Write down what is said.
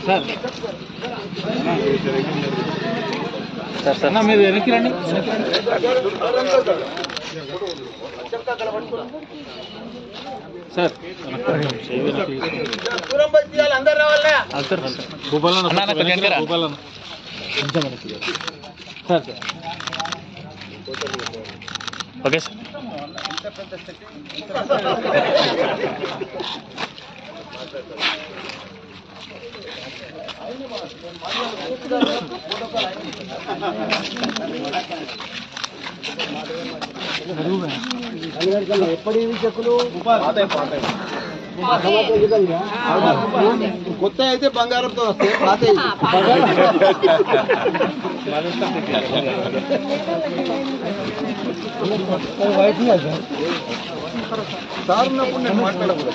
Sir sir మీరు వెనక్కి రండి. Sir okay sir. ఎప్పటి చెక్కులు కొత్త అయితే బంగారంతో వస్తాయి, పాత సార్ ఉన్నప్పుడు నేను మాట్లాడకూడదు.